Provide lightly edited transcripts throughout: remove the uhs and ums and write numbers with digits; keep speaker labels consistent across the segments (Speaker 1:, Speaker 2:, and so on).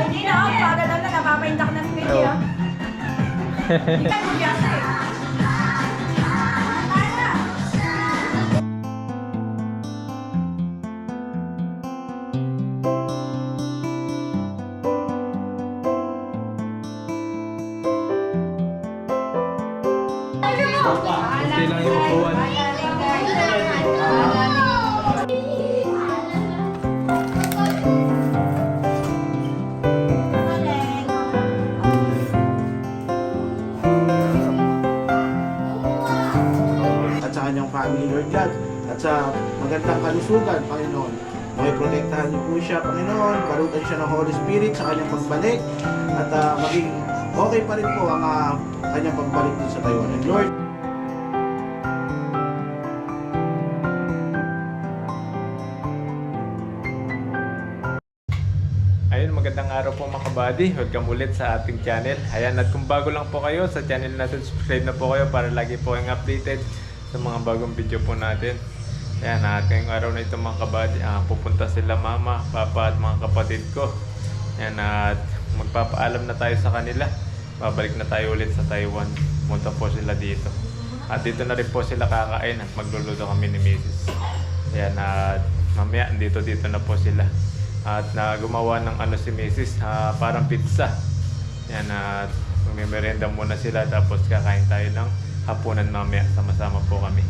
Speaker 1: Hindi na ako, agad na napapaindak ng video.
Speaker 2: Oh.
Speaker 1: Hindi ka magyasa eh.
Speaker 2: Kunti lang yung upuan.
Speaker 3: At sa kanyang family, Lord God, at sa magandang kalusugan, Panginoon. May protektahan niyo po siya, Panginoon, barutan siya ng Holy Spirit sa kanyang pagbalik, at maging okay pa rin po ang kanyang pagbalik dun sa Taiwan. And Lord,
Speaker 2: Ayun, magandang araw po mga kabady. Welcome ulit sa ating channel. Ayan, at kung bago lang po kayo sa channel natin, subscribe na po kayo para lagi po kayong updated sa mga bagong video po natin. Ayan, at ngayong araw na ito mga kabady, pupunta sila mama, papa at mga kapatid ko. Ayan, at magpapaalam na tayo sa kanila. Babalik na tayo ulit sa Taiwan. Punta po sila dito. At dito na rin po sila kakain at magluluto kami ni Mrs. Ayan, at mamaya dito na po sila. At gumawa ng si Mrs. Parang pizza. Yan, at magme-merienda muna sila tapos kakain tayo ng hapunan mamaya. Sama-sama po kami.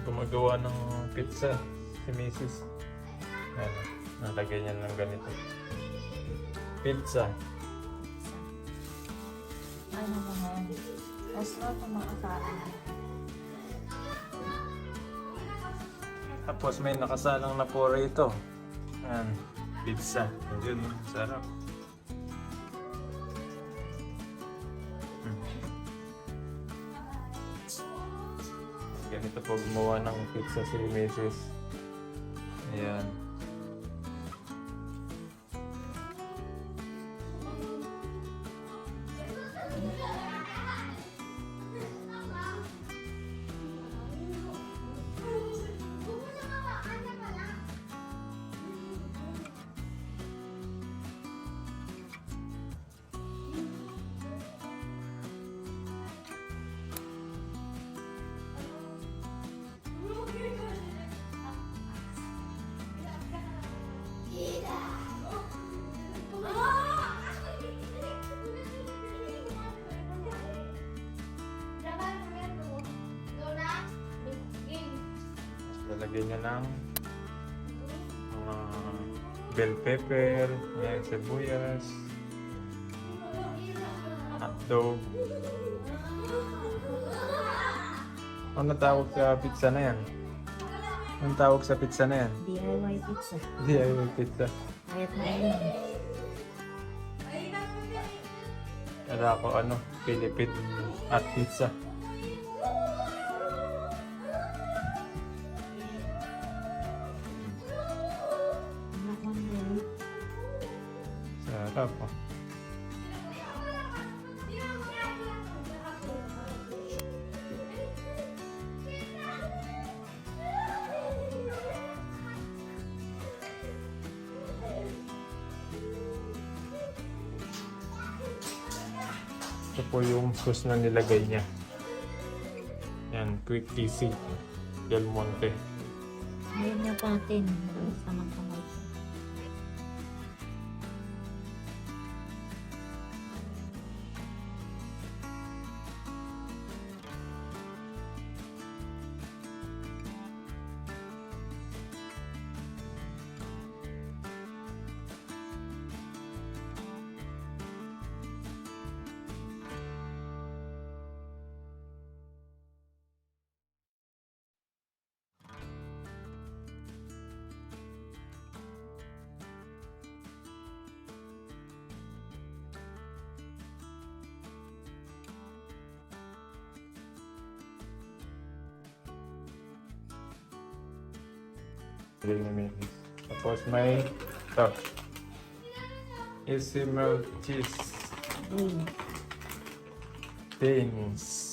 Speaker 2: Gumagawa ng pizza si Mrs. Yan, nalagay niya ng ganito. Pizza.
Speaker 1: Ano ba ngayon? Basta ito makakain.
Speaker 2: Tapos may nakasalang na po rito. Yan, pizza. Yun, sarap. Ganito po gumawa ng pizza si Mrs. Ayan. Lalagyan niya ng mga bell pepper, yan, sibuyas, hotdog. Ano tawag sa pizza na yan? Anong tawag sa pizza na yan?
Speaker 1: DIY pizza.
Speaker 2: DIY pizza.
Speaker 1: Kahit na yun.
Speaker 2: Kala ko Philippine at pizza. Sarap po. Ito po yung sauce na nilagay niya. Yan, Quick Easy Del Monte.
Speaker 1: Ngayon niya patin. Sa magkamay. Tapos may ito. Easy melt cheese. Things.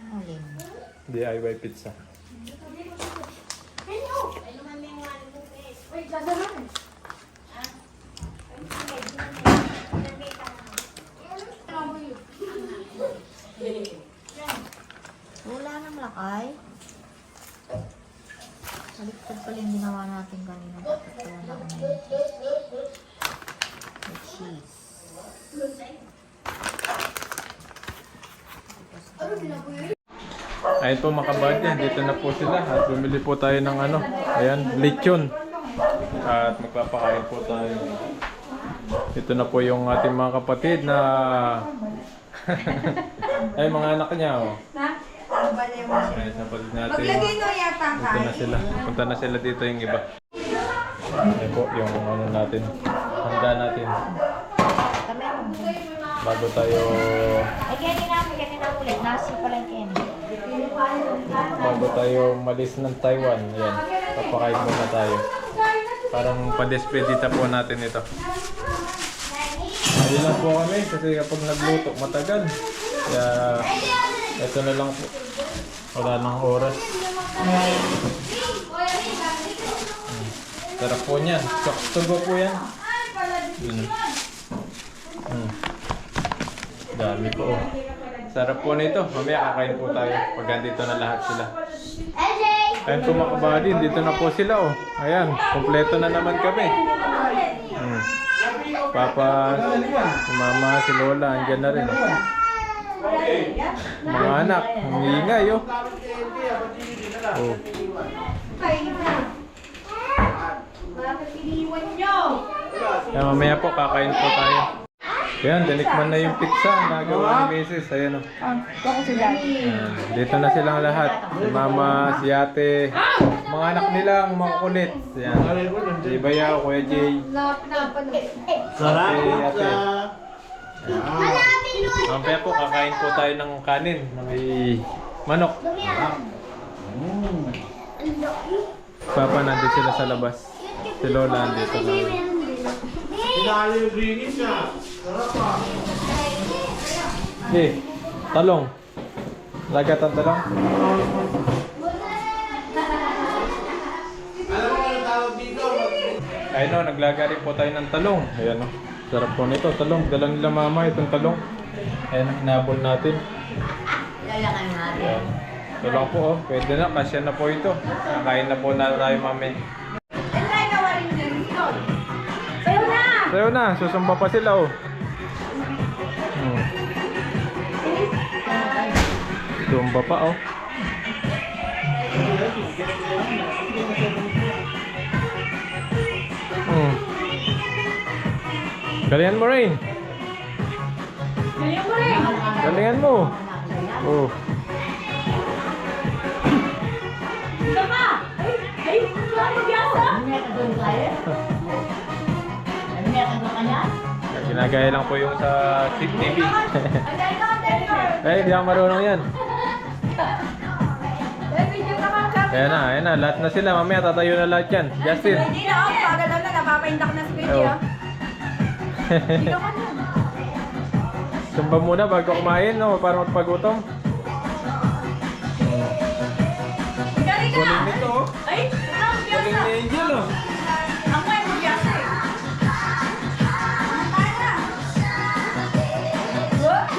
Speaker 1: Alin?
Speaker 2: DIY pizza.
Speaker 1: Wala nang lakay. Baliktad pala yung ginawa natin kanina. Dapat pala na may cheese.
Speaker 2: Ayun po mga kabady, dito na po sila at bumili po tayo ng ano, ayan, lechon. At magpapakain po tayo. Ito na po yung ating mga kapatid na ay mga anak niya oh. Ay, sa kapatid natin.
Speaker 4: Maglagay no yata ang
Speaker 2: Punta na sila. Punta na sila dito yung iba. Ayun po yung ano natin. Handa natin.
Speaker 1: Kami
Speaker 2: Bago tayo
Speaker 1: kanina ulit. Nasi pala yung Kenny.
Speaker 2: bago tayo malis ng Taiwan. Ayan. Papakain muna tayo. Parang pa-despedita po natin ito. Ayun lang po kami kasi kapag nagluto matagal. Kaya ito na lang po. Wala nang oras. Sarap po niyan. Tugo po yan. Dami po. Oh. Sarap po nito. Mamaya kakain po tayo pag andito na lahat sila. Ayun po mga kabady, dito na po sila oh. Ayan, kompleto na naman kami. Papa, si Mama, si Lola, andyan na rin. Mga anak, humiingay oh. Oh. Kaya mamaya po kakain po tayo. Ayan, tinikman na yung pizza na nagawa ni Mrs. Ayan o. Ayan, dito na silang lahat. Si Mama, si Ate, mga anak nila, ang mga kulit. Ayan. Si Bayaw, Kuya Jay.
Speaker 3: Sarap
Speaker 2: Ate,
Speaker 3: pizza.
Speaker 2: Mamaya po kakain po tayo ng kanin na may manok. Papa, nandito sila sa labas. Si Lola, nandito na.
Speaker 3: Pinalo yung greenies niya. Sarap pa.
Speaker 2: Talong. Lagat ang talong.
Speaker 3: Alam mo ano tawag dito?
Speaker 2: Ayun o, naglaga rin po tayo ng talong. Ayan o. Sarap po nito, talong. Dala nila mama itong talong. Ayan, hinabol natin.
Speaker 1: Lalakay natin.
Speaker 2: Ayan. Ito lang po oh. Pwede na, kasya na po ito. Kakain na po na tayo mami. Sayo na, susumba pa sila oh. Sumba pa oh. Galingan mo rin. Galingan mo. Oh. Ginagaya lang po yung sa TV. Eh, di ako marunong yan. Ayan na, lahat na sila. Mamaya tatayo na lahat yan. Justin.
Speaker 4: Hindi na ako, pagalaw na, napapaindak na si Baby ah. Dito ka na.
Speaker 2: Sumba muna bago kumain, no? Para magpagutom.
Speaker 4: Galing ka!
Speaker 2: Galing nito, oh.
Speaker 4: Ay, ito ang
Speaker 2: Galing
Speaker 4: piyasa.
Speaker 2: ni Angel, oh.
Speaker 4: Ako ay mo piyasa eh.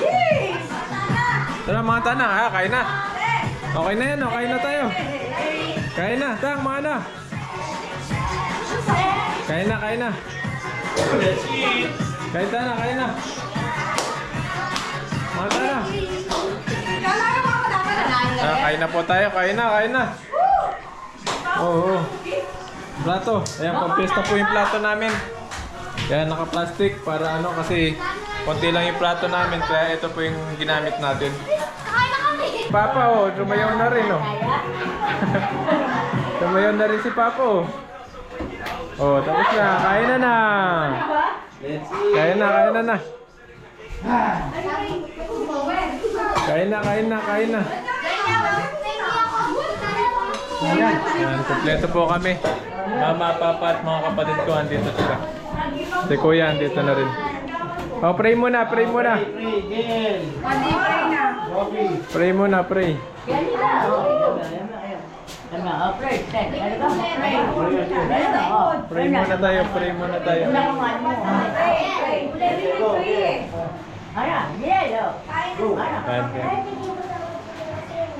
Speaker 4: Yay!
Speaker 2: Tara mga tanang, ha? Kain na. Okay na yan, oh. Kain na tayo. Kain na, tang, mga na. Kain na, kain na. Kain na, kain na. Mga tana.
Speaker 4: Kala ka mga dapat na.
Speaker 2: Kain na po tayo, kain na, kain na. Oo. Plato. Ayan, pang-pesta po yung plato namin. Kaya naka-plastic para ano kasi konti lang yung plato namin kaya ito po yung ginamit natin. Papa oh, sumayaw na rin oh. Sumayaw na rin si Papa oh. Oh, tapos na. Kain na na. Kain na, kain na na. Kain na, kain na, kain na. Ayan, kompleto po kami. Mama, papa at mga kapatid ko andito sila. Si kuya andito na rin. Oh, pray muna, pray muna. Pray muna, pray. Pray muna tayo, pray muna tayo. Ayan.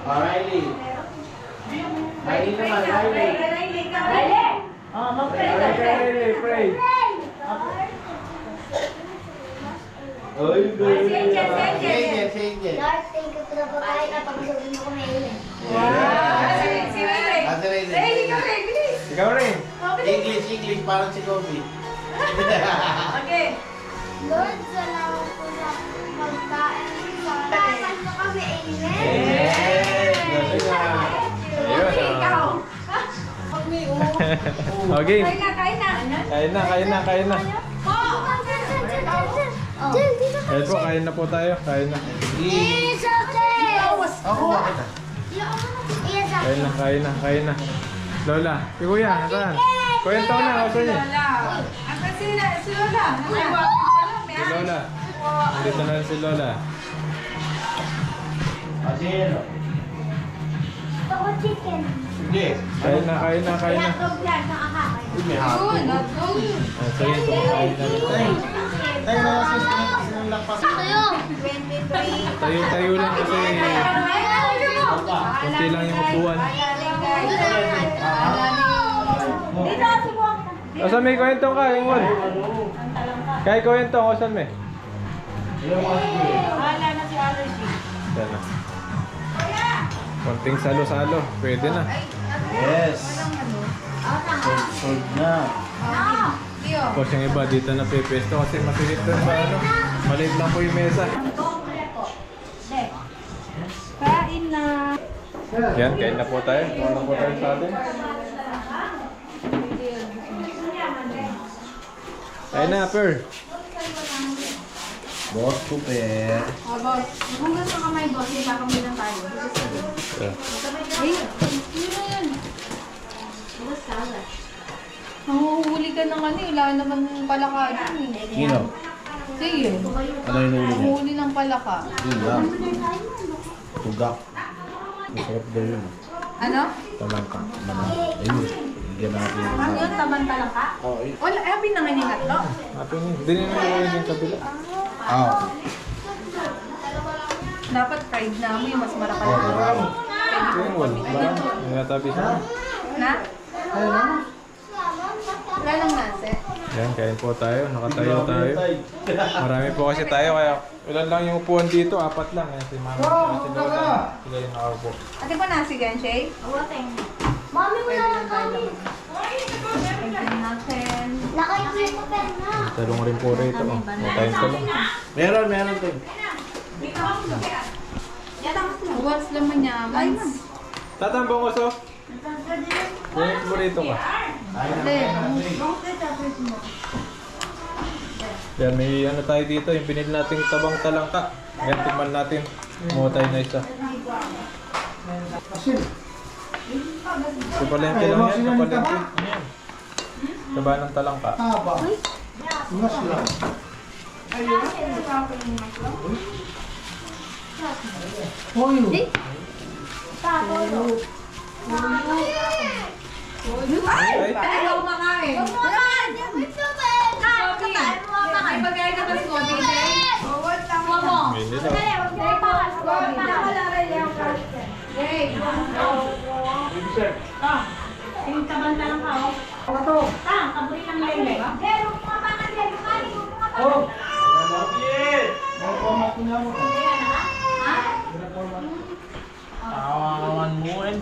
Speaker 3: Riley. Riley naman, Riley.
Speaker 2: Pray, pray.
Speaker 3: Oy,
Speaker 4: Sige.
Speaker 5: Lord, thank you for the pagkain na pag-usapin mo kami.
Speaker 2: Ikaw rin.
Speaker 3: English, parang si Kobe.
Speaker 4: Okay.
Speaker 5: Lord, salamat po sa pagkain. Pagkain mo kami, amen.
Speaker 2: Okay.
Speaker 4: Kain na.
Speaker 2: Kain na.
Speaker 5: Jill, dito ka.
Speaker 2: Ayun po, kain na po tayo. Kain na.
Speaker 5: It's okay.
Speaker 3: Ako, bakit na?
Speaker 5: Yes, okay.
Speaker 2: Kain na. Lola, si kuya, nasaan? Kwento na, gusto niya.
Speaker 4: Si Lola.
Speaker 2: Si Lola. Dito na rin si Lola.
Speaker 3: Asino?
Speaker 5: Ako chicken.
Speaker 3: Sige.
Speaker 2: Kain na.
Speaker 5: Hotdog yan, nakakain.
Speaker 3: May hapon.
Speaker 2: So yun, kain na rin.
Speaker 3: Tayo na kasi sinulak pa.
Speaker 5: Tayo.
Speaker 2: Tayo lang kasi konti lang yung upuan.
Speaker 4: Dito, subok.
Speaker 2: Asan may kwentong ka, Ingwon? Kaya kwentong, asan may?
Speaker 4: Wala na si allergy.
Speaker 2: Yan na. Konting salo-salo, pwede na.
Speaker 3: Yes. Sold na.
Speaker 2: Tapos yung iba dito na pepesto kasi masilip doon sa ano. Maliit lang po yung mesa.
Speaker 4: Kain na.
Speaker 2: Yan, kain na po tayo. Kain na po tayo sa atin. Kain na, Per.
Speaker 3: Boss, super.
Speaker 4: Boss, hugas mo kamay, boss. Hindi kakamilan tayo.
Speaker 2: Yeah.
Speaker 4: Ay, yun na yan. Hugas salad. Nanguhuli ka ng ano, wala naman palaka dun eh.
Speaker 3: Sino?
Speaker 4: Sige.
Speaker 3: Ano yung ulo mo?
Speaker 4: Nanguhuli ng palaka.
Speaker 3: Yun lang. Tugak. Masarap daw yun.
Speaker 4: Ano?
Speaker 3: Tamang ka. Ayun. Bigyan natin.
Speaker 4: Ano yun? Taman ka?
Speaker 3: Oh, ayun.
Speaker 4: Wala, pinanganingat lo.
Speaker 2: Happy na. Hindi na naman yung kabila.
Speaker 3: Ah.
Speaker 4: Dapat fried na mo yung mas marapal.
Speaker 2: Yung wall. Yung natabi siya.
Speaker 4: Na? Wala lang nase.
Speaker 2: Yan, kain po tayo. Nakatayo tayo. Marami po kasi tayo kaya ilan lang yung upuan dito. 4 lang. Yan, si Mama at si Lola. Sila yung nakaupo.
Speaker 4: Ate pa nasi gan, Shay?
Speaker 5: Mami, wala na kami.
Speaker 4: Tignan natin.
Speaker 5: Nakainin ko pen na.
Speaker 2: Talong rin po rito. Oh. May tayong talong.
Speaker 3: Meron din.
Speaker 4: Once naman niya, once.
Speaker 2: Tatambong ko so. Yan, burrito ka. Yan, may ano tayo dito. Yung binili nating tabang talangka. Yan, tikman natin. Kumuha tayo na isa. Kapalengke lang yan. Kapalengke. Yan. Taba ng talangka.
Speaker 3: Haba. Mas lang.
Speaker 2: Ay!
Speaker 4: Ikaw makain. Ay, bagay na ba si Kobe, Shay? Momo.
Speaker 2: Hindi daw.
Speaker 4: Yung tabanta lang ka, oh. Ito. Kaburin ng lele.
Speaker 3: Oh! Awan mo, man.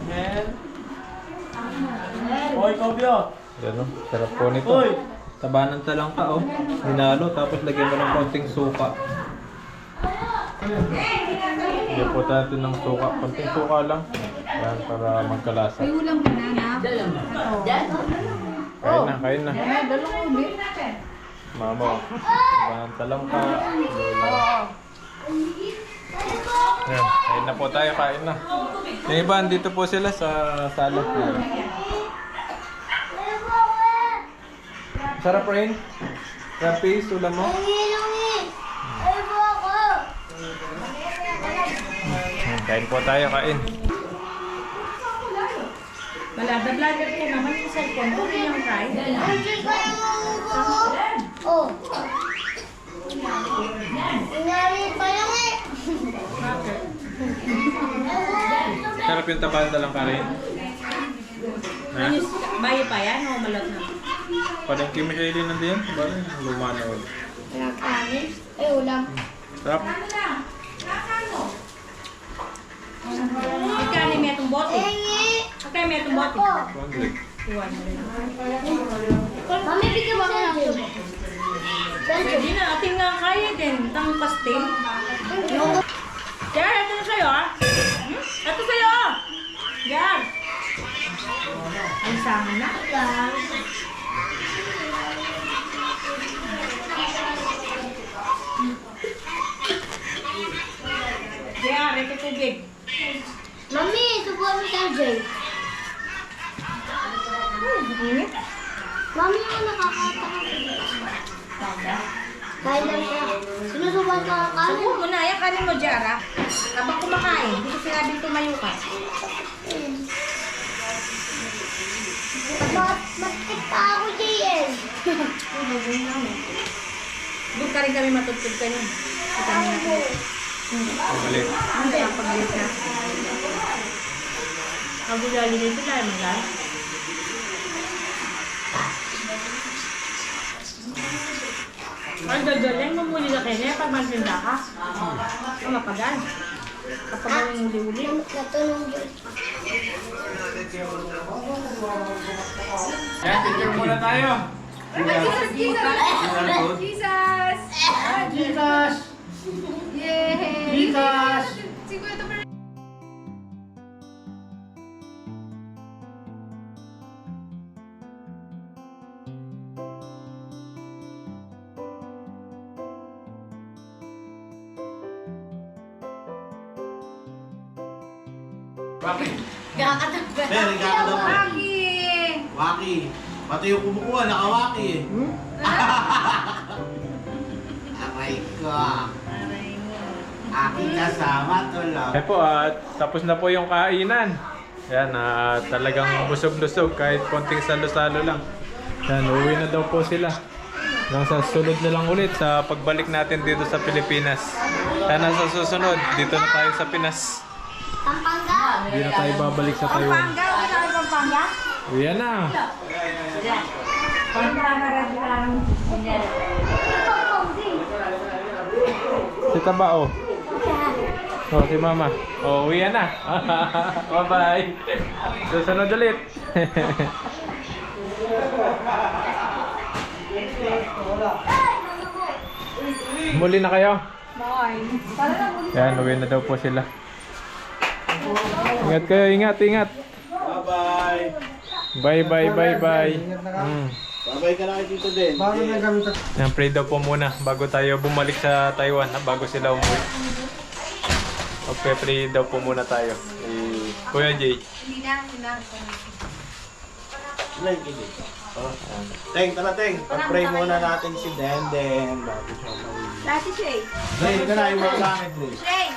Speaker 3: Oy, Kobyo.
Speaker 2: Yan o. Sarap po nito.
Speaker 3: Uy!
Speaker 2: Taba ng talangka oh. Hinalo tapos lagyan mo ng konting suka. Lagyan po natin ng suka. Konting suka lang. Yan para magkalasa.
Speaker 4: May ulam ka na, na.
Speaker 2: Kain na.
Speaker 4: Ay, dalawang ulit.
Speaker 2: Mama. Taba ng talangka. Lola. Ayan, kain na po tayo, kain na. Yung iba, andito po sila sa sala. Sarap rin. Rapis, ulam mo. Kain po tayo, kain.
Speaker 1: Balada-blada ko naman yung cellphone ko, yung kain.
Speaker 5: Oh. Nangyari pa lang eh.
Speaker 2: Sarap yung tabanda lang karin. Ha?
Speaker 1: Bayo pa yan o malat na?
Speaker 2: Parang Kim Shelley nandiyan. Parang lumana ulit.
Speaker 5: Walang kanin. Eh, ulam.
Speaker 2: Sarap.
Speaker 1: Magkano may itong bote? Magkano may itong bote?
Speaker 2: Kondik.
Speaker 5: Mami, bigyan mo ako ng tubig.
Speaker 1: Hindi na, ating nga kaya din. Itang pastil. Jar, ito na sa'yo ah. Ito sa'yo ah. Jar. Ay, sama na. Jar, ito tubig.
Speaker 5: Mami, subuhan mo tayo, Jay.
Speaker 1: Init.
Speaker 5: Mami, mo nakakatakot. Kain lang siya. Sinusubuhan ka ng kanin.
Speaker 1: Subo mo na, yung kanin mo, Jar ah. Habang kumakain, hindi ko sinabing tumayo ka.
Speaker 5: Matik pa ako, JL.
Speaker 1: Doon ka rin kami matutog ka niyan. Kita mo na.
Speaker 2: Balik.
Speaker 1: Ang sarap pag-lit na. Ang gulali nito tayo mag-gas. Ang gagaling mo muli na kayo pag magsinda ka. Ang mapagan. Kapag ang uli-uli.
Speaker 5: Natulong yun.
Speaker 2: Yan, picture muna tayo.
Speaker 4: Jesus!
Speaker 3: Jesus!
Speaker 4: Yay!
Speaker 3: Jesus!
Speaker 4: Si Kuya Tupper.
Speaker 3: Waki.
Speaker 4: Gakatagba.
Speaker 3: Pero, gakadaw ko.
Speaker 4: Waki!
Speaker 3: Waki. Pati yung kumukuha, nakawaki eh. Aray ko. Aking kasama to lang.
Speaker 2: Eh po, tapos na po yung kainan. Yan, talagang busog-lusog kahit konting salo-salo lang. Yan, uwi na daw po sila. Hanggang sa sunod na lang ulit sa pagbalik natin dito sa Pilipinas. Sana sa susunod, dito na tayo sa Pinas.
Speaker 5: Pampanga.
Speaker 2: Hindi na tayo babalik sa Taiwan.
Speaker 1: Pampanga? Wala kayo Pampanga?
Speaker 2: Uwi na.
Speaker 1: Pampanga rin lang.
Speaker 2: Si Tabao. Oh, si Mama. Oh, uwi na. Bye-bye. Susunod ulit. Muli na kayo.
Speaker 1: Bye. Para na muli.
Speaker 2: Yan, uwi na daw po sila. Ingat kayo, ingat, ingat.
Speaker 3: Bye-bye.
Speaker 2: Bye, bye, bye, bye.
Speaker 3: Bye-bye ka na kay Tito Den.
Speaker 2: Yan, pray daw po muna bago tayo bumalik sa Taiwan, bago sila umuwi. Okay, pray daw po muna tayo. Kuya Jay.
Speaker 4: Hindi na, hindi na.
Speaker 3: Like it. Teng, tara Teng. Pag-pray muna natin si Den. Bago siya mauwi.
Speaker 4: Lati siya eh.
Speaker 3: Dahil ka na, iwag langit din.
Speaker 4: Shay!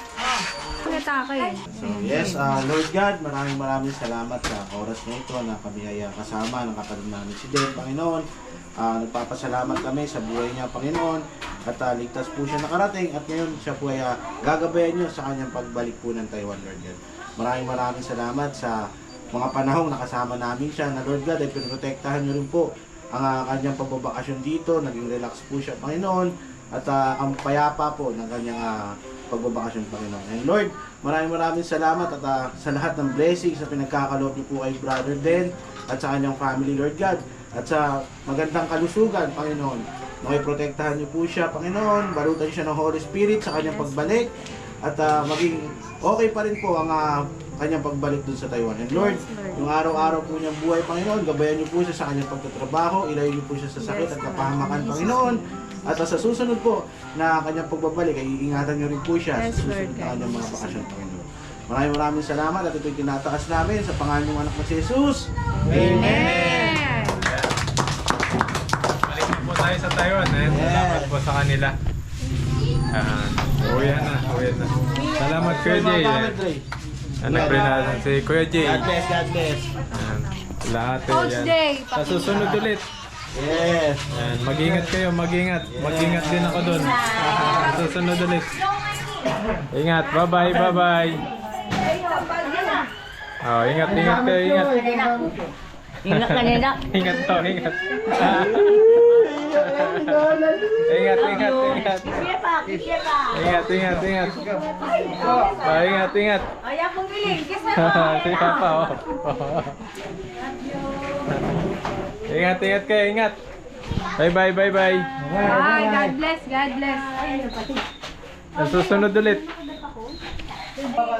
Speaker 1: Pinatake eh.
Speaker 3: So yes, Lord God, maraming salamat sa oras na ito na kami ay kasama ng kapatid namin si Den, Panginoon. Nagpapasalamat kami sa buhay niya, Panginoon, at ligtas po siya nakarating at ngayon siya po ay gagabayan niyo sa kanyang pagbalik po ng Taiwan, Lord God. Maraming salamat sa mga panahong nakasama namin siya na Lord God ay pinoprotektahan niyo rin po ang kanyang pagbabakasyon dito, naging relax po siya, Panginoon, at ang payapa po ng kanyang pagbabakasyon, Panginoon. And Lord, maraming salamat at sa lahat ng blessings sa pinagkakaloob niyo po kay Brother Den at sa kanyang family, Lord God, at sa magandang kalusugan, Panginoon. Protektahan niyo po siya, Panginoon, balutan siya ng Holy Spirit sa kanyang pagbalik, at maging okay pa rin po ang kanyang pagbalik dun sa Taiwan. And Lord, yung araw-araw po niyang buhay, Panginoon, gabayan niyo po siya sa kanyang pagtatrabaho, ilayo niyo po siya sa sakit at kapahamakan, Panginoon. At sa susunod po na kanyang pagbabalik, ay iingatan niyo rin po siya sa susunod na kanyang mga bakasyon, Panginoon. Maraming salamat at ito'y tinataas namin sa pangalan ng anak na si Jesus. Amen!
Speaker 2: Balik na po tayo sa Taiwan. Salamat po sa kanila. Uwi na. Salamat Kuya Jay. Nag-pray natin si Kuya Jay.
Speaker 3: God bless.
Speaker 2: Lahat
Speaker 4: Coach
Speaker 2: yan.
Speaker 4: Jay,
Speaker 2: Sa susunod ulit.
Speaker 3: Yes.
Speaker 2: Yan. Mag-ingat kayo, mag-ingat. Mag-ingat din ako doon. Sa susunod ulit. Ingat, bye-bye. Oh, ingat kayo, ingat.
Speaker 1: Ingat kanina.
Speaker 2: Ingat. Ingat. Ingat.
Speaker 1: Ayaw mong biling.
Speaker 2: Si Papa, oh. Ingat kayo, ingat. Bye.
Speaker 4: bye. God bless.
Speaker 2: Sa susunod ulit.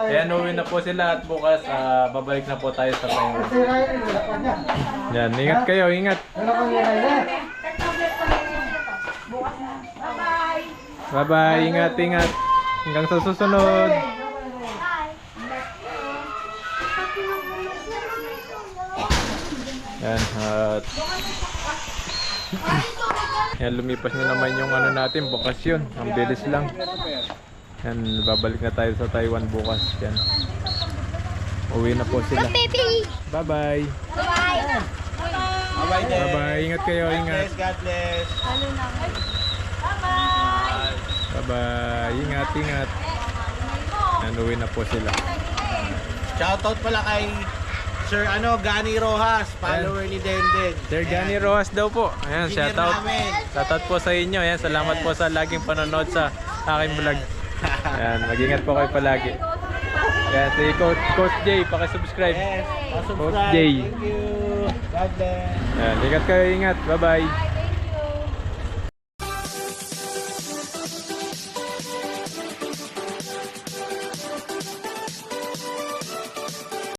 Speaker 2: Ayan, uwi na po sila at bukas babalik na po tayo sa Taiwan. Yan, ingat kayo, ingat. Bye-bye, ingat. Hanggang sa susunod. Yan, at yan, lumipas na naman yung ano natin, bakasyon. Ang bilis lang. Yan, babalik na tayo sa Taiwan bukas. Yan. Uwi na po sila. Bye-bye. Bye-bye. Ingat kayo, ingat.
Speaker 3: God bless.
Speaker 2: Bye-bye. Ingat. Yan, uwi na po sila.
Speaker 3: Shoutout pala kay Sir Gani Rojas, follower ni Denden.
Speaker 2: Sir Gani Rojas daw po. Ayan,
Speaker 3: Engineer
Speaker 2: shoutout.
Speaker 3: namin.
Speaker 2: Shoutout po sa inyo. Ayan, salamat po sa laging panonood sa aking vlog. Ayan, mag-ingat po kayo palagi. Ayan, si Coach Jay, pakisubscribe.
Speaker 3: Yes,
Speaker 2: Coach Jay.
Speaker 3: Thank you. God bless.
Speaker 2: Ayan, ingat kayo, ingat. Bye-bye.